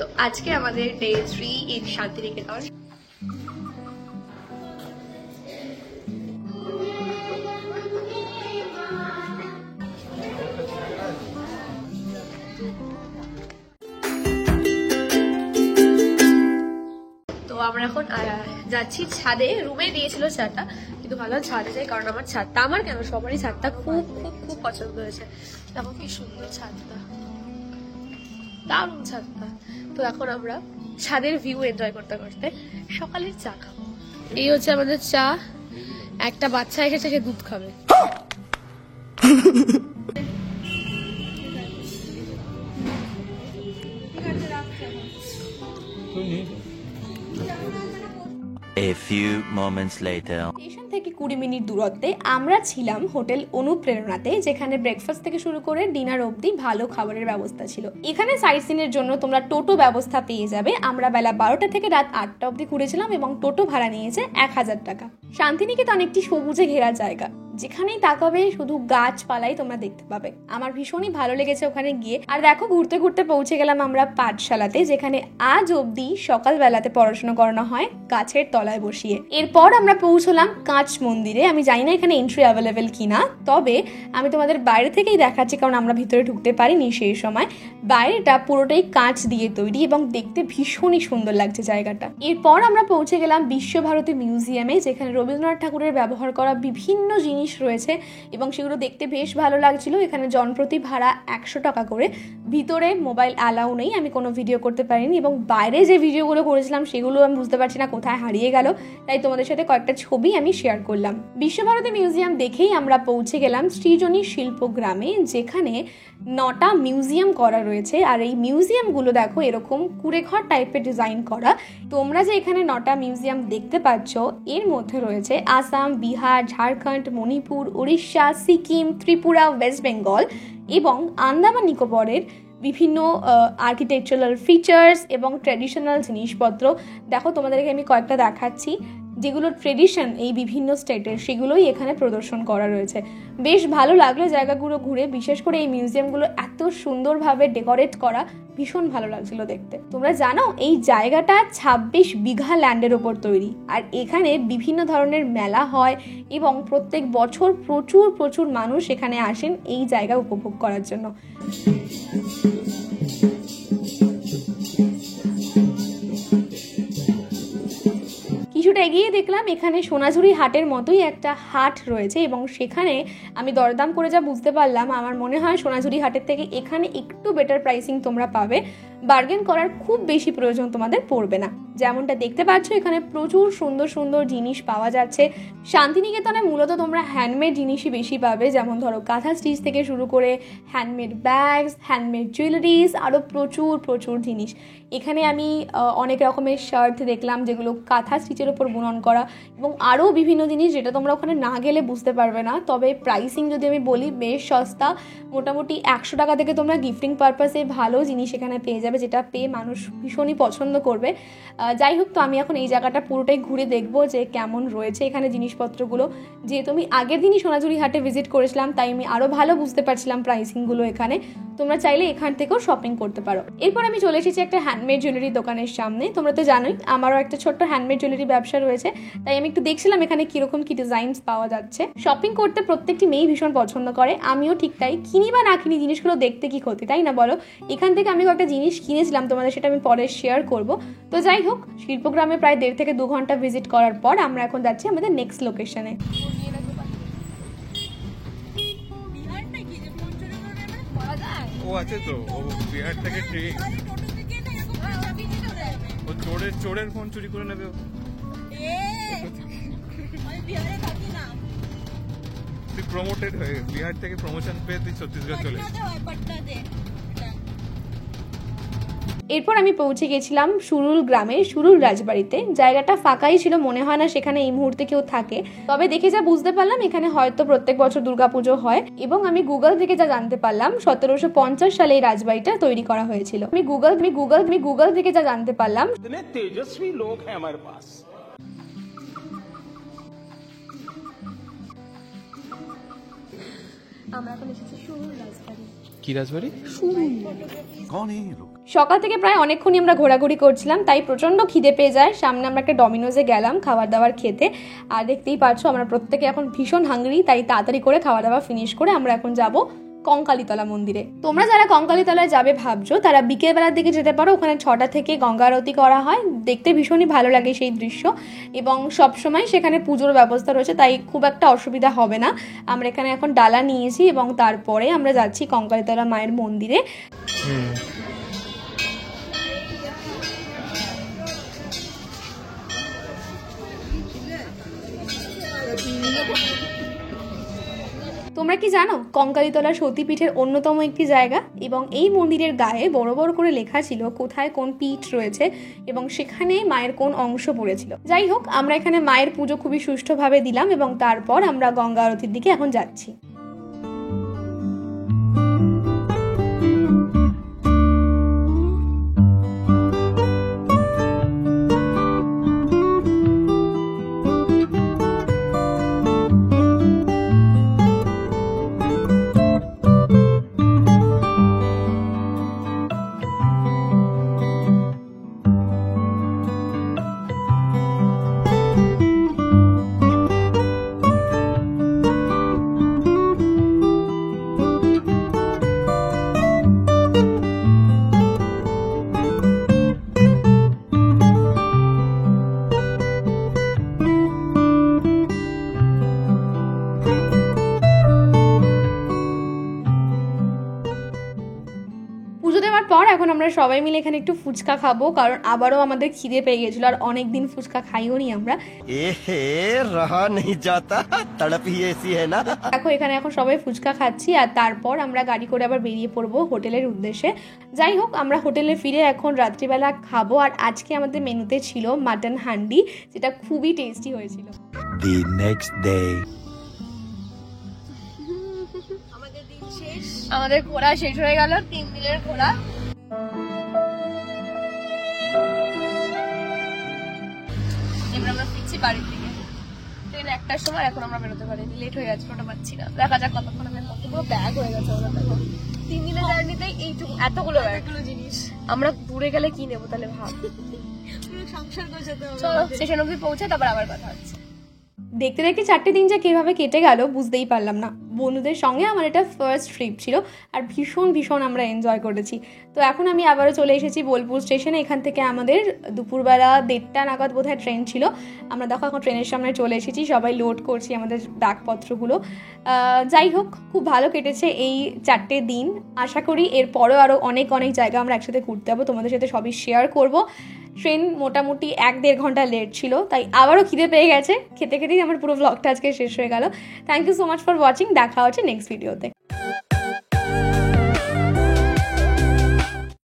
তো আজকে আমাদের ডে 3 ইন শান্তিনিকেতন। তো আমরা এখন যাচ্ছি ছাদে। রুমে দিয়েছিল চাটা, কিন্তু ভালো ছাদে যাই, কারণ আমার ছাদটা, আমার কেন সবারই ছাদটা খুব খুব খুব পছন্দ হয়েছে। দেখো কি সুন্দর ছাদটা, দারুণ ছাদটা। তো এখন আমরা ছাদের ভিউ এনজয় করতে করতে সকালের চা খাবো। এই হচ্ছে আমাদের চা। একটা বাচ্চা এসেছে, সে দুধ খাবে। A few moments later. Station থেকে 20 মিনিট দূরত্বে আমরা ছিলাম হোটেল অনুপ্রেরণাতে, যেখানে ব্রেকফাস্ট থেকে শুরু করে ডিনার অবধি ভালো খাবারের ব্যবস্থা ছিল। এখানে সাইট সিনের জন্য তোমরা টোটো ব্যবস্থা পেয়ে যাবে। আমরা বেলা 12টা থেকে রাত 8টা অবধি ঘুরেছিলাম এবং টোটো ভাড়া নিয়েছে 1000 টাকা। শান্তিনিকেতন একটি সবুজে ঘেরা জায়গা, যেখানেই তাকাবে শুধু গাছপালাই তোমরা দেখতে পাবে। আমার ভীষণই ভালো লেগেছে ওখানে গিয়ে। আর দেখো, ঘুরতে ঘুরতে পৌঁছে গেলাম আমরা পাঠশালাতে, যেখানে আজ অবধি সকালবেলাতে পড়াশোনা করানো হয় গাছের তলায় বসিয়ে। এরপর আমরা পৌঁছলাম কাঁচ মন্দিরে। আমি জানি না এখানে এন্ট্রি অ্যাভেলেবেল কিনা, তবে আমি তোমাদের বাইরে থেকেই দেখাচ্ছি, কারণ আমরা ভিতরে ঢুকতে পারিনি সেই সময়। বাইরেটা পুরোটাই কাঁচ দিয়ে তৈরি এবং দেখতে ভীষণই সুন্দর লাগছে জায়গাটা। এরপর আমরা পৌঁছে গেলাম বিশ্বভারতী মিউজিয়ামে, যেখানে রবীন্দ্রনাথ ঠাকুরের ব্যবহার করা বিভিন্ন জিনিস রয়েছে এবং সেগুলো দেখতে বেশ ভালো লাগছিল। এখানে জনপ্রতি ভাড়া 100 টাকা করে। ভিতরে মোবাইল অ্যালাউ নেই, আমি কোনো ভিডিও করতে পারিনি এবং বাইরে যে ভিডিওগুলো করেছিলাম সেগুলো আমি বুঝতে পারছি না কোথায় হারিয়ে গেল, তাই তোমাদের সাথে কয়েকটা ছবি আমি শেয়ার করলাম। বিশ্বভারতী মিউজিয়াম দেখেই আমরা পৌঁছে গেলাম সৃজনী শিল্পগ্রামে, যেখানে 9টা মিউজিয়াম করা রয়েছে। আর এই মিউজিয়ামগুলো দেখো এরকম কুড়েঘর টাইপের ডিজাইন করা। তোমরা যে এখানে 9টা মিউজিয়াম দেখতে পাচ্ছ, এর মধ্যে রয়েছে আসাম, বিহার, ঝাড়খণ্ড, মণিপুর, উড়িষ্যা, সিকিম, ত্রিপুরা, ওয়েস্ট বেঙ্গল এবং আন্দামান নিকোবরের বিভিন্ন আর্কিটেকচারাল ফিচার্স এবং ট্র্যাডিশনাল জিনিসপত্র। দেখো, তোমাদেরকে আমি কয়েকটা দেখাচ্ছি যেগুলোর ট্রেডিশন এই বিভিন্ন স্টেটের, সেগুলোই এখানে প্রদর্শন করা রয়েছে। বেশ ভালো লাগলো জায়গাগুলো ঘুরে, বিশেষ করে এই মিউজিয়ামগুলো এত সুন্দরভাবে ডেকোরেট করা, ভীষণ ভালো লাগছিল দেখতে। তোমরা জানো এই জায়গাটা 26 বিঘা ল্যান্ডের ওপর তৈরি, আর এখানে বিভিন্ন ধরনের মেলা হয় এবং প্রত্যেক বছর প্রচুর প্রচুর মানুষ এখানে আসেন এই জায়গা উপভোগ করার জন্য। কিছুটা এগিয়ে দেখলাম এখানে সোনাঝুরি হাটের মতোই একটা হাট রয়েছে এবং সেখানে আমি দরদাম করে যা বুঝতে পারলাম, আমার মনে হয় সোনাঝুরি হাটের থেকে এখানে একটু বেটার প্রাইসিং তোমরা পাবে। বার্গেন করার খুব বেশি প্রয়োজন তোমাদের পড়বে না। যেমনটা দেখতে পাচ্ছ, এখানে প্রচুর সুন্দর সুন্দর জিনিস পাওয়া যাচ্ছে। শান্তিনিকেতনে মূলত তোমরা হ্যান্ডমেড জিনিসই বেশি পাবে, যেমন ধরো কাঁথা স্টিচ থেকে শুরু করে হ্যান্ডমেড ব্যাগস, হ্যান্ডমেড জুয়েলারিজ, আরও প্রচুর প্রচুর জিনিস। এখানে আমি অনেক রকমের শার্ট দেখলাম যেগুলো কাঁথা স্টিচের ওপর বুনন করা, এবং আরও বিভিন্ন জিনিস যেটা তোমরা ওখানে না গেলে বুঝতে পারবে না। তবে প্রাইসিং যদি আমি বলি, বেশ সস্তা। মোটামুটি 100 টাকা থেকে তোমরা গিফটিং পারপাসে ভালো জিনিস এখানে পেয়ে যাবে, যেটা পেয়ে মানুষ ভীষণই পছন্দ করবে। যাই হোক, তো আমি এখন এই জায়গাটা পুরোটাই ঘুরে দেখবো যে কেমন রয়েছে এখানে জিনিসপত্রগুলো। যেহেতু আমি আগের দিনই সোনাঝুরি হাটে ভিজিট করেছিলাম, তাই আমি আরও ভালো বুঝতে পারছিলাম প্রাইসিংগুলো এখানে। তোমরা চাইলে এখান থেকেও শপিং করতে পারো। এরপর আমি চলে এসেছি একটা হ্যান্ডমেড জুয়েলারি দোকানের সামনে। তোমরা তো জানোই আমারও একটা ছোট্ট হ্যান্ডমেড জুয়েলারি ব্যবসা রয়েছে, তাই আমি একটু দেখছিলাম এখানে কিরকম কি ডিজাইনস পাওয়া যাচ্ছে। শপিং করতে প্রত্যেকটি মেয়েই ভীষণ পছন্দ করে, আমিও ঠিক তাই। কিনি বা না কিনি, জিনিসগুলো দেখতে কি ক্ষতি, তাই না বলো? এখান থেকে আমি কয়েকটা জিনিস কিনেছিলাম, তোমাদের সেটা আমি পরে শেয়ার করব। তো যাই হোক, শিল্পগ্রামে প্রায় 1.5 থেকে 2 ঘন্টা ভিজিট করার পর আমরা এখন যাচ্ছি আমাদের নেক্সট লোকেশনে। ও আছে তো, ও বিহার থেকে ট্রেন, ও চোরের ফোন চুরি করে নেবে। তুই প্রমোটেড হয়ে বিহার থেকে প্রমোশন পেয়ে তুই ছত্তিশগড় চলে। এরপর আমি পৌঁছে গেছিলাম সুরুল গ্রামে, সুরুল রাজবাড়িতে। জায়গাটা ফাঁকাই ছিল, মনে হয় না সেখানে এই মুহূর্তে কেউ থাকে। তবে দেখে যা বুঝতে পারলাম, এখানে হয়তো প্রত্যেক বছর দুর্গাপুজো হয়। এবং আমি গুগল থেকে যা জানতে পারলাম, 1750 সালে এই রাজবাড়িটা তৈরি করা হয়েছিল। আমি গুগল থেকে যা জানতে পারলাম, তেজস্বী লোক হ্যায় আমার পাস। আমরা এখন এসেছি সুরুল রাজবাড়ি। কি রাজবাড়ি? সুরুল। कौन है ये लोग? সকাল থেকে প্রায় অনেকক্ষণই আমরা ঘোরাঘুরি করছিলাম, তাই প্রচণ্ড খিদে পেয়ে যায়। সামনে আমরা একটা ডমিনোজে গেলাম খাবার দাবার খেতে, আর দেখতেই পাচ্ছ আমরা প্রত্যেকে এখন ভীষণ হাঙ্গরি, তাই তাড়াতাড়ি করে খাওয়া দাওয়া ফিনিশ করে আমরা এখন যাব কঙ্কালীতলা মন্দিরে। তোমরা যারা কঙ্কালীতলায় যাবে ভাবছো তারা বিকেলবেলার দিকে যেতে পারো, ওখানে 6টা থেকে গঙ্গা আরতি করা হয়, দেখতে ভীষণই ভালো লাগে সেই দৃশ্য, এবং সবসময় সেখানে পুজোর ব্যবস্থা রয়েছে, তাই খুব একটা অসুবিধা হবে না। আমরা এখানে এখন ডালা নিয়েছি এবং তারপরে আমরা যাচ্ছি কঙ্কালীতলা মায়ের মন্দিরে। তোমরা কি জানো কঙ্কালীতলা সতীপীঠের অন্যতম একটি জায়গা, এবং এই মন্দিরের গায়ে বড় বড় করে লেখা ছিল কোথায় কোন পীঠ রয়েছে এবং সেখানে মায়ের কোন অংশ পড়েছিল। যাই হোক, আমরা এখানে মায়ের পুজো খুবই সুষ্ঠুভাবে দিলাম এবং তারপর আমরা গঙ্গা আরতির দিকে এখন যাচ্ছি। পর এখন আমরা সবাই মিলে এখানে একটু ফুচকা খাবো, কারণ আবারও আমাদের খিদে পেয়ে গেছিল আর অনেকদিন ফুচকা খাইও নি আমরা। रहा नहीं जाता तड़प ही ऐसी है ना। দেখো এখানে এখন সবাই ফুচকা খাচ্ছি আর তারপর আমরা গাড়ি করে আবার বেরিয়ে পড়বো হোটেলের উদ্দেশ্যে। যাই হোক, আমরা হোটেলে ফিরে এখন রাত্রিবেলা খাবো, আর আজকে আমাদের মেনুতে ছিল মাটন হান্ডি, যেটা খুবই টেস্টি হয়েছিল। The next day. আমাদের ঘোরা শেষ হয়ে গেল, 3 দিনের ঘোরা। এবার আমরা ফিরছি বাড়ির দিকে। ট্রেন 1টার সময়, এখন আমরা বেরোতে পারি, লেট হয়ে যাচ্ছে, ওটা পাচ্ছি না। দেখা যাক কতক্ষণ আমি কতগুলো ব্যাগ হয়ে গেছে ওরা। দেখো 3 দিনের জার্নিতে এইটুকু এতগুলো ব্যাগ, জিনিস আমরা দূরে গেলে কি নেবো তাহলে ভাব। সংসার গোছাতে হবে। চলো স্টেশন অবধি পৌঁছে তারপর আবার কথা হচ্ছে। দেখতে দেখতে 4টে দিন যে কীভাবে কেটে গেল বুঝতেই পারলাম না। বন্ধুদের সঙ্গে আমার এটা ফার্স্ট ট্রিপ ছিল আর ভীষণ আমরা এনজয় করেছি। তো এখন আমি আবারও চলে এসেছি বোলপুর স্টেশনে। এখান থেকে আমাদের দুপুরবেলা 1:30 নাগাদ বোধহয় ট্রেন ছিল। আমরা দেখো এখন ট্রেনের সামনে চলে এসেছি, সবাই লোড করছি আমাদের ব্যাগপত্রগুলো। যাই হোক, খুব ভালো কেটেছে এই 4টে দিন। আশা করি এরপরেও আরও অনেক জায়গা আমরা একসাথে ঘুরতে যাবো, তোমাদের সাথে সবই শেয়ার করব। ট্রেন মোটামুটি 1-1.5 ঘন্টা লেট ছিল, তাই আবারও খিদে পেয়ে গেছে। খেতে খেতেই আমার পুরো ব্লগটা আজকে শেষ হয়ে গেল। Thank you so much for watching. দেখা হচ্ছে নেক্সট ভিডিওতে।